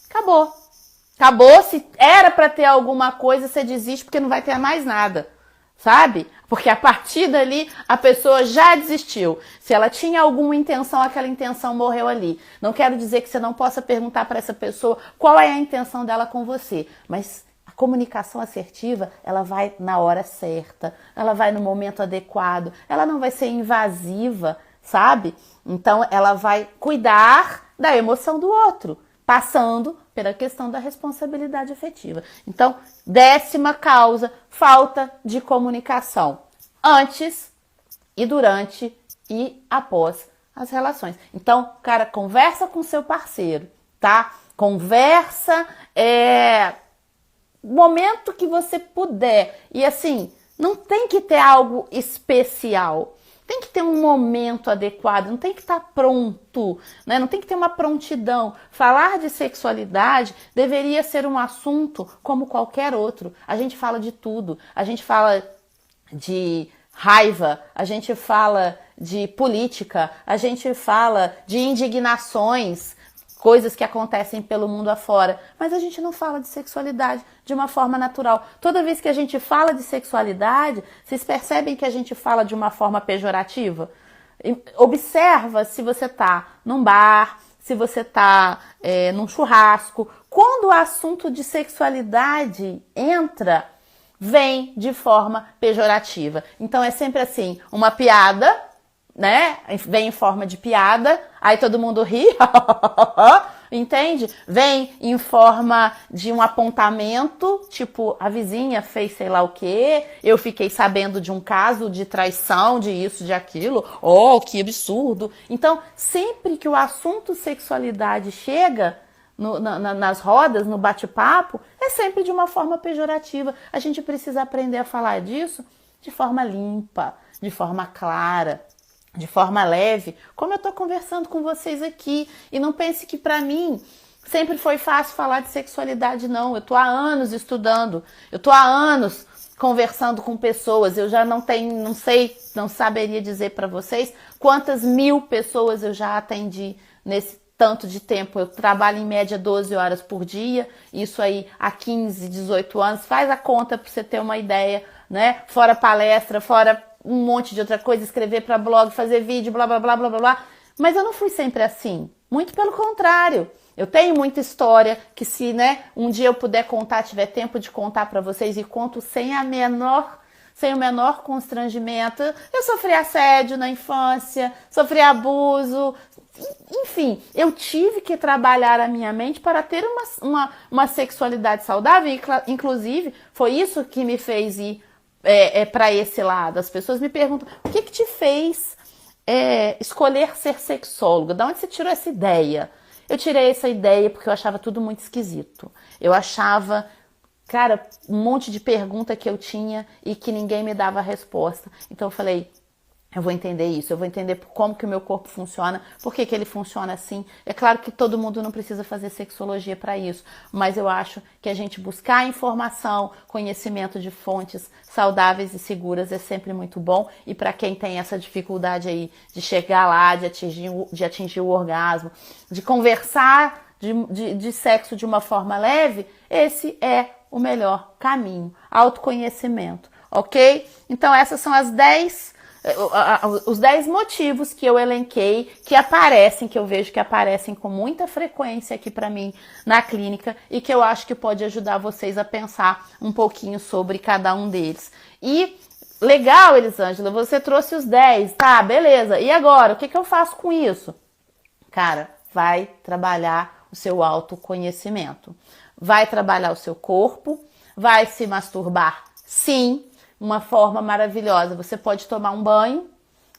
Acabou. Acabou, se era pra ter alguma coisa, você desiste porque não vai ter mais nada. Sabe? Porque a partir dali a pessoa já desistiu. Se ela tinha alguma intenção, aquela intenção morreu ali. Não quero dizer que você não possa perguntar para essa pessoa qual é a intenção dela com você, mas a comunicação assertiva, ela vai na hora certa, ela vai no momento adequado, ela não vai ser invasiva, sabe? Então ela vai cuidar da emoção do outro, passando pela questão da responsabilidade afetiva. Então, 10ª causa, falta de comunicação. Antes e durante e após as relações. Então, cara, conversa com seu parceiro, tá? Conversa, momento que você puder. E assim, não tem que ter algo especial. Tem que ter um momento adequado, não tem que estar pronto, né? Não tem que ter uma prontidão. Falar de sexualidade deveria ser um assunto como qualquer outro. A gente fala de tudo. A gente fala de raiva, a gente fala de política, a gente fala de indignações, coisas que acontecem pelo mundo afora, mas a gente não fala de sexualidade de uma forma natural. Toda vez que a gente fala de sexualidade, vocês percebem que a gente fala de uma forma pejorativa? Observa se você tá num bar, se você tá num churrasco. Quando o assunto de sexualidade entra, vem de forma pejorativa. Então é sempre assim, uma piada, né? Vem em forma de piada, aí todo mundo ri, entende? Vem em forma de um apontamento, tipo, a vizinha fez sei lá o quê, eu fiquei sabendo de um caso de traição, de isso, de aquilo, oh, que absurdo. Então, sempre que o assunto sexualidade chega nas rodas, no bate-papo, é sempre de uma forma pejorativa. A gente precisa aprender a falar disso de forma limpa, de forma clara, de forma leve, como eu tô conversando com vocês aqui. E não pense que pra mim sempre foi fácil falar de sexualidade, não. Eu tô há anos estudando, eu tô há anos conversando com pessoas. Eu já não sei, não saberia dizer pra vocês quantas mil pessoas eu já atendi nesse tanto de tempo. Eu trabalho em média 12 horas por dia, isso aí há 15, 18 anos. Faz a conta pra você ter uma ideia, né? Fora palestra, fora um monte de outra coisa, escrever para blog, fazer vídeo, blá, blá, blá, blá, blá, blá. Mas eu não fui sempre assim. Muito pelo contrário. Eu tenho muita história que se, né, um dia eu puder contar, tiver tempo de contar para vocês, e conto sem o menor constrangimento. Eu sofri assédio na infância, sofri abuso, enfim, eu tive que trabalhar a minha mente para ter uma sexualidade saudável, inclusive foi isso que me fez ir para esse lado. As pessoas me perguntam, o que te fez escolher ser sexóloga? De onde você tirou essa ideia? Eu tirei essa ideia porque eu achava tudo muito esquisito. Eu achava, cara, um monte de pergunta que eu tinha e que ninguém me dava resposta. Então eu falei, eu vou entender isso, eu vou entender como que o meu corpo funciona, por que ele funciona assim. É claro que todo mundo não precisa fazer sexologia para isso, mas eu acho que a gente buscar informação, conhecimento de fontes saudáveis e seguras é sempre muito bom. E para quem tem essa dificuldade aí de chegar lá, de atingir o orgasmo, de conversar de sexo de uma forma leve, esse é o melhor caminho, autoconhecimento, ok? Então essas são os 10 motivos que eu elenquei, que aparecem, que eu vejo que aparecem com muita frequência aqui para mim na clínica e que eu acho que pode ajudar vocês a pensar um pouquinho sobre cada um deles. E legal, Elisângela, você trouxe os 10, tá, beleza. E agora, o que eu faço com isso? Cara, vai trabalhar o seu autoconhecimento. Vai trabalhar o seu corpo, vai se masturbar, sim. Uma forma maravilhosa, você pode tomar um banho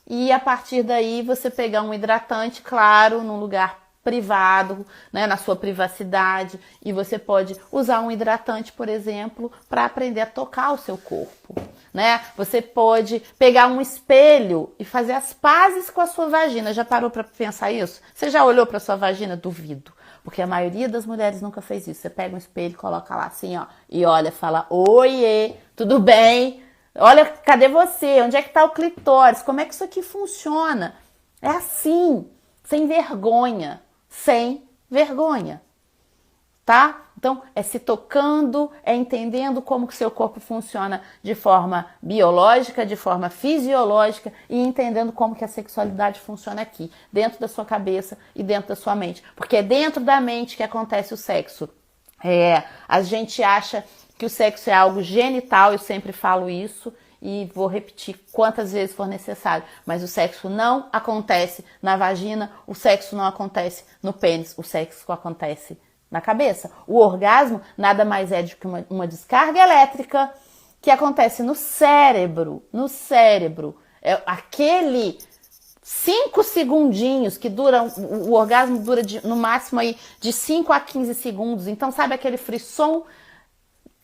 e a partir daí você pegar um hidratante, claro, num lugar privado, né, na sua privacidade, e você pode usar um hidratante, por exemplo, para aprender a tocar o seu corpo, né? Você pode pegar um espelho e fazer as pazes com a sua vagina. Já parou para pensar isso? Você já olhou para sua vagina? Duvido. Porque a maioria das mulheres nunca fez isso. Você pega um espelho, coloca lá assim, ó, e olha, fala, oiê, tudo bem? Olha, cadê você? Onde é que tá o clitóris? Como é que isso aqui funciona? É assim, sem vergonha, tá? Então, é se tocando, é entendendo como que seu corpo funciona de forma biológica, de forma fisiológica e entendendo como que a sexualidade funciona aqui, dentro da sua cabeça e dentro da sua mente. Porque é dentro da mente que acontece o sexo. A gente acha que o sexo é algo genital, eu sempre falo isso e vou repetir quantas vezes for necessário, mas o sexo não acontece na vagina, o sexo não acontece no pênis, o sexo acontece na cabeça. O orgasmo nada mais é do que uma descarga elétrica que acontece no cérebro, é aquele 5 segundinhos, que duram, o orgasmo dura no máximo aí de 5 a 15 segundos. Então, sabe aquele frisson?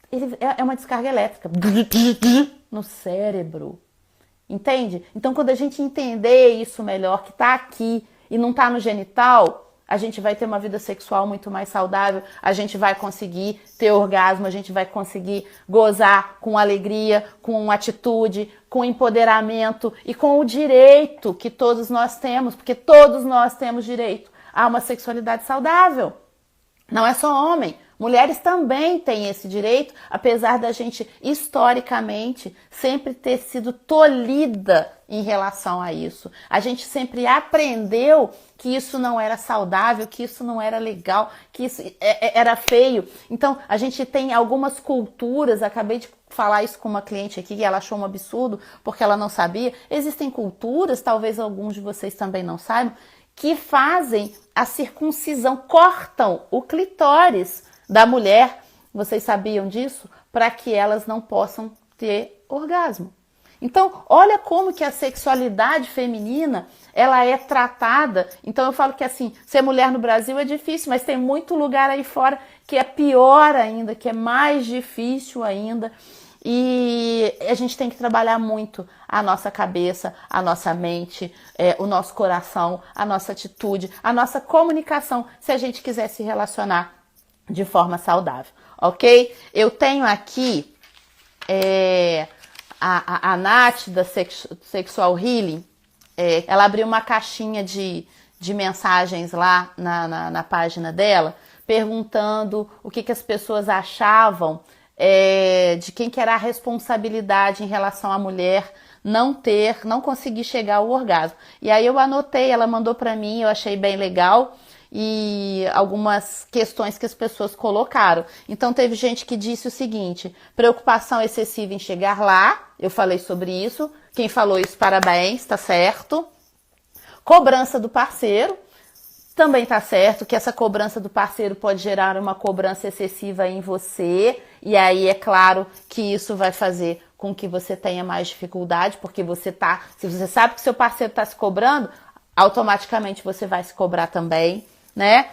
Ele é uma descarga elétrica no cérebro. Entende? Então, quando a gente entender isso melhor, que tá aqui e não tá no genital, a gente vai ter uma vida sexual muito mais saudável, a gente vai conseguir ter orgasmo, a gente vai conseguir gozar com alegria, com atitude, com empoderamento e com o direito que todos nós temos, porque todos nós temos direito a uma sexualidade saudável. Não é só homem, mulheres também têm esse direito, apesar da gente, historicamente, sempre ter sido tolhida em relação a isso. A gente sempre aprendeu que isso não era saudável, que isso não era legal, que isso era feio. Então, a gente tem algumas culturas, acabei de falar isso com uma cliente aqui, e ela achou um absurdo, porque ela não sabia. Existem culturas, talvez alguns de vocês também não saibam, que fazem a circuncisão, cortam o clitóris da mulher, vocês sabiam disso? Para que elas não possam ter orgasmo. Então, olha como que a sexualidade feminina, ela é tratada. Então, eu falo que assim, ser mulher no Brasil é difícil, mas tem muito lugar aí fora que é pior ainda, que é mais difícil ainda. E a gente tem que trabalhar muito a nossa cabeça, a nossa mente, o nosso coração, a nossa atitude, a nossa comunicação, se a gente quiser se relacionar de forma saudável, ok? Eu tenho aqui a Nath da Sexual Healing, ela abriu uma caixinha de mensagens lá na página dela, perguntando o que as pessoas achavam de quem que era a responsabilidade em relação à mulher não conseguir chegar ao orgasmo. E aí eu anotei, ela mandou para mim, eu achei bem legal, e algumas questões que as pessoas colocaram. Então teve gente que disse o seguinte: preocupação excessiva em chegar lá, eu falei sobre isso, quem falou isso, parabéns, tá certo. Cobrança do parceiro, também tá certo, que essa cobrança do parceiro pode gerar uma cobrança excessiva em você, e aí é claro que isso vai fazer com que você tenha mais dificuldade, porque se você sabe que seu parceiro está se cobrando, automaticamente você vai se cobrar também, né?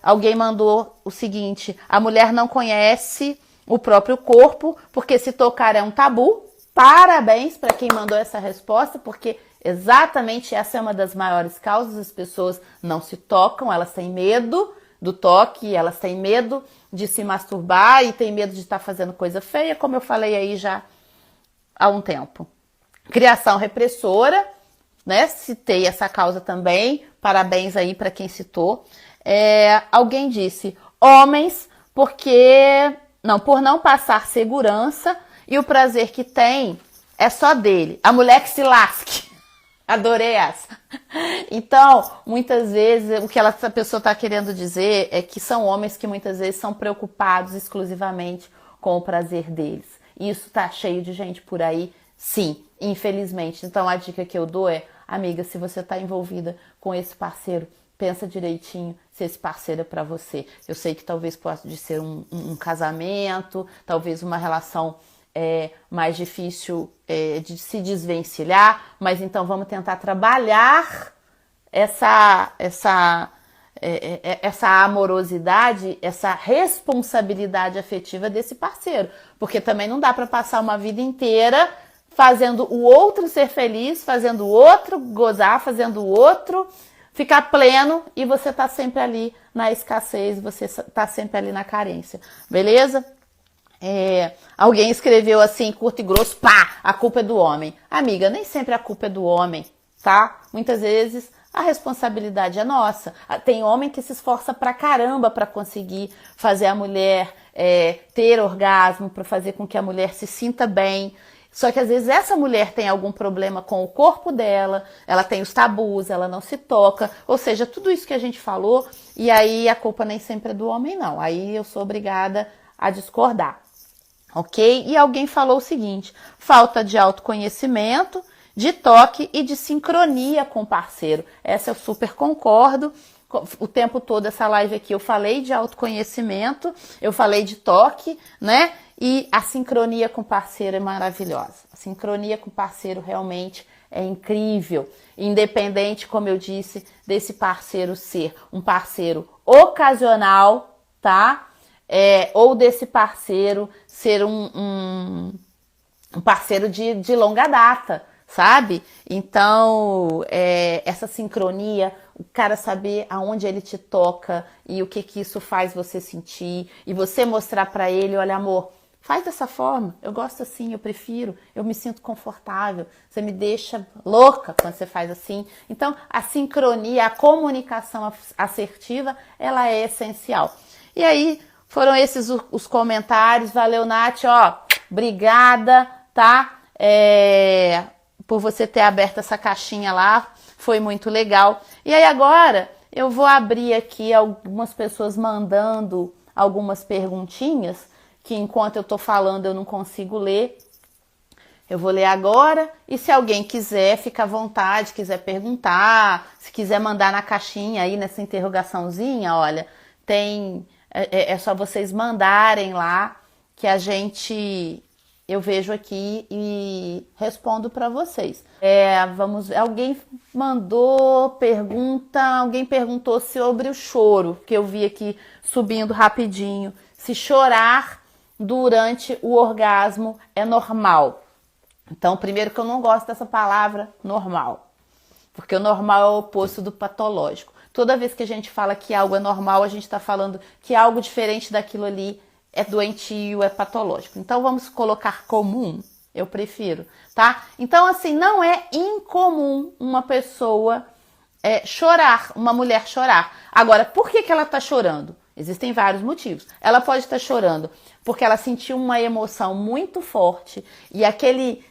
Alguém mandou o seguinte: a mulher não conhece o próprio corpo, porque se tocar é um tabu. Parabéns para quem mandou essa resposta, porque exatamente essa é uma das maiores causas. As pessoas não se tocam, elas têm medo do toque, elas têm medo de se masturbar e têm medo de estar fazendo coisa feia, como eu falei aí já há um tempo. Criação repressora, né? Citei essa causa também, parabéns aí para quem citou. Alguém disse, homens, por não passar segurança, e o prazer que tem é só dele. A mulher que se lasque. Adorei essa. Então, muitas vezes, o que essa pessoa está querendo dizer é que são homens que muitas vezes são preocupados exclusivamente com o prazer deles. E isso tá cheio de gente por aí, sim, infelizmente. Então, a dica que eu dou é, amiga, se você está envolvida com esse parceiro, pensa direitinho se esse parceiro é para você. Eu sei que talvez possa ser um casamento, talvez uma relação mais difícil de se desvencilhar, mas então vamos tentar trabalhar essa amorosidade, essa responsabilidade afetiva desse parceiro, porque também não dá para passar uma vida inteira fazendo o outro ser feliz, fazendo o outro gozar, fazendo o outro ficar pleno e você tá sempre ali na escassez, você tá sempre ali na carência, beleza? Alguém escreveu assim, curto e grosso, pá, a culpa é do homem. Amiga, nem sempre a culpa é do homem, tá? Muitas vezes a responsabilidade é nossa. Tem homem que se esforça pra caramba pra conseguir fazer a mulher ter orgasmo, pra fazer com que a mulher se sinta bem. Só que às vezes essa mulher tem algum problema com o corpo dela, ela tem os tabus, ela não se toca, ou seja, tudo isso que a gente falou, e aí a culpa nem sempre é do homem, não. Aí eu sou obrigada a discordar. Ok? E alguém falou o seguinte: falta de autoconhecimento, de toque e de sincronia com o parceiro. Essa eu super concordo. O tempo todo essa live aqui eu falei de autoconhecimento, eu falei de toque, né? E a sincronia com o parceiro é maravilhosa. A sincronia com o parceiro realmente é incrível. Independente, como eu disse, desse parceiro ser um parceiro ocasional, tá? Ou desse parceiro ser um parceiro de longa data, sabe? Então, essa sincronia, o cara saber aonde ele te toca e o que isso faz você sentir, e você mostrar pra ele, olha, amor, faz dessa forma, eu gosto assim, eu prefiro, eu me sinto confortável, você me deixa louca quando você faz assim. Então, a sincronia, a comunicação assertiva, ela é essencial. E aí, foram esses os comentários. Valeu, Nath, ó, obrigada, tá? Por você ter aberto essa caixinha lá, foi muito legal. E aí agora, eu vou abrir aqui algumas pessoas mandando algumas perguntinhas, que enquanto eu tô falando eu não consigo ler. Eu vou ler agora, e se alguém quiser, fica à vontade, quiser perguntar, se quiser mandar na caixinha aí, nessa interrogaçãozinha, olha, é só vocês mandarem lá, que eu vejo aqui e respondo para vocês. Alguém mandou pergunta, alguém perguntou sobre o choro, que eu vi aqui subindo rapidinho, se chorar durante o orgasmo é normal. Então, primeiro que eu não gosto dessa palavra normal, porque o normal é o oposto do patológico. Toda vez que a gente fala que algo é normal, a gente está falando que algo diferente daquilo ali é doentio, é patológico. Então, vamos colocar comum, eu prefiro, tá? Então, assim, não é incomum uma pessoa chorar, uma mulher chorar. Agora, por que ela está chorando? Existem vários motivos. Ela pode estar chorando porque ela sentiu uma emoção muito forte e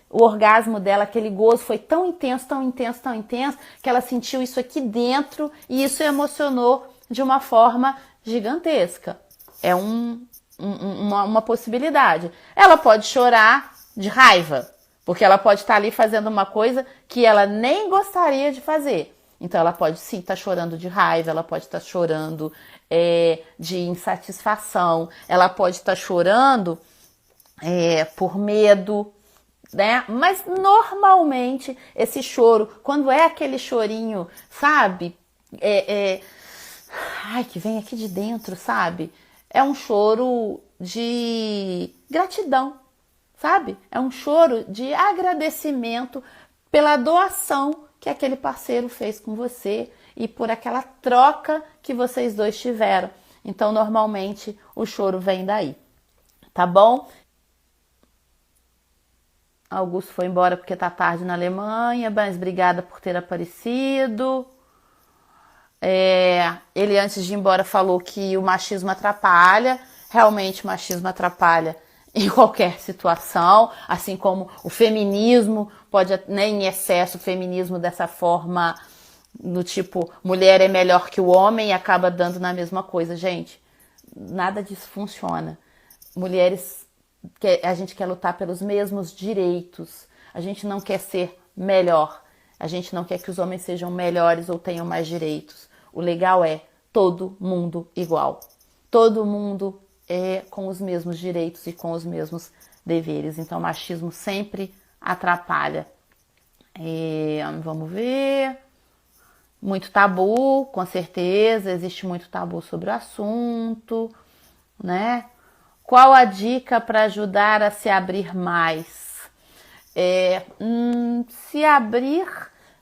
o orgasmo dela, aquele gozo foi tão intenso, tão intenso, tão intenso, que ela sentiu isso aqui dentro e isso emocionou de uma forma gigantesca. É uma possibilidade. Ela pode chorar de raiva, porque ela pode estar ali fazendo uma coisa que ela nem gostaria de fazer. Então, ela pode sim estar chorando de raiva, ela pode estar chorando de insatisfação, ela pode estar chorando por medo, né? Mas, normalmente, esse choro, quando é aquele chorinho, sabe? Ai, que vem aqui de dentro, sabe? É um choro de gratidão, sabe? É um choro de agradecimento pela doação que aquele parceiro fez com você e por aquela troca que vocês dois tiveram. Então, normalmente, o choro vem daí, tá bom? Augusto foi embora porque tá tarde na Alemanha, mas obrigada por ter aparecido. Ele, antes de ir embora, falou que o machismo atrapalha. Realmente, o machismo atrapalha em qualquer situação, assim como o feminismo pode, né, em excesso, o feminismo dessa forma, do tipo, mulher é melhor que o homem e acaba dando na mesma coisa. Gente, nada disso funciona. Mulheres, a gente quer lutar pelos mesmos direitos, a gente não quer ser melhor, a gente não quer que os homens sejam melhores ou tenham mais direitos. O legal é todo mundo igual, todo mundo com os mesmos direitos e com os mesmos deveres. Então, o machismo sempre atrapalha. Vamos ver. Muito tabu, com certeza. Existe muito tabu sobre o assunto, né? Qual a dica para ajudar a se abrir mais? Se abrir,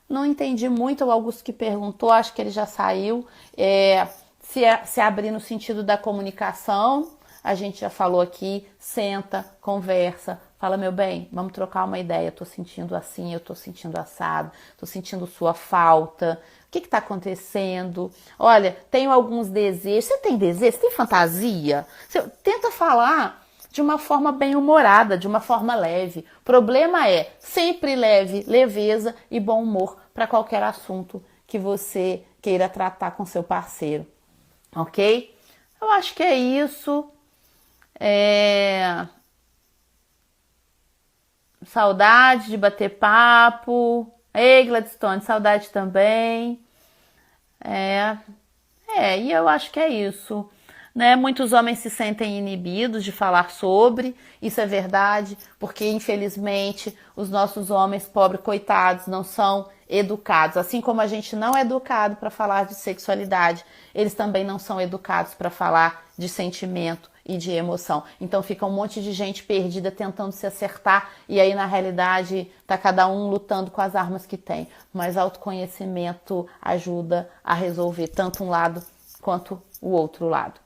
não entendi muito. O Augusto que perguntou, acho que ele já saiu. Se abrir no sentido da comunicação, a gente já falou aqui, senta, conversa, fala, meu bem, vamos trocar uma ideia, eu tô sentindo assim, eu tô sentindo assado, tô sentindo sua falta, o que tá acontecendo? Olha, tenho alguns desejos, você tem desejo, você tem fantasia? Tenta falar de uma forma bem humorada, de uma forma leve. O problema é sempre leveza e bom humor para qualquer assunto que você queira tratar com seu parceiro, ok? Eu acho que é isso. Saudade de bater papo. Ei, Gladstone, saudade também. E eu acho que é isso. né? Muitos homens se sentem inibidos de falar sobre, isso é verdade, porque infelizmente os nossos homens pobres, coitados, não são educados. Assim como a gente não é educado para falar de sexualidade, eles também não são educados para falar de sentimento e de emoção. Então fica um monte de gente perdida tentando se acertar e aí na realidade tá cada um lutando com as armas que tem. Mas autoconhecimento ajuda a resolver tanto um lado quanto o outro lado.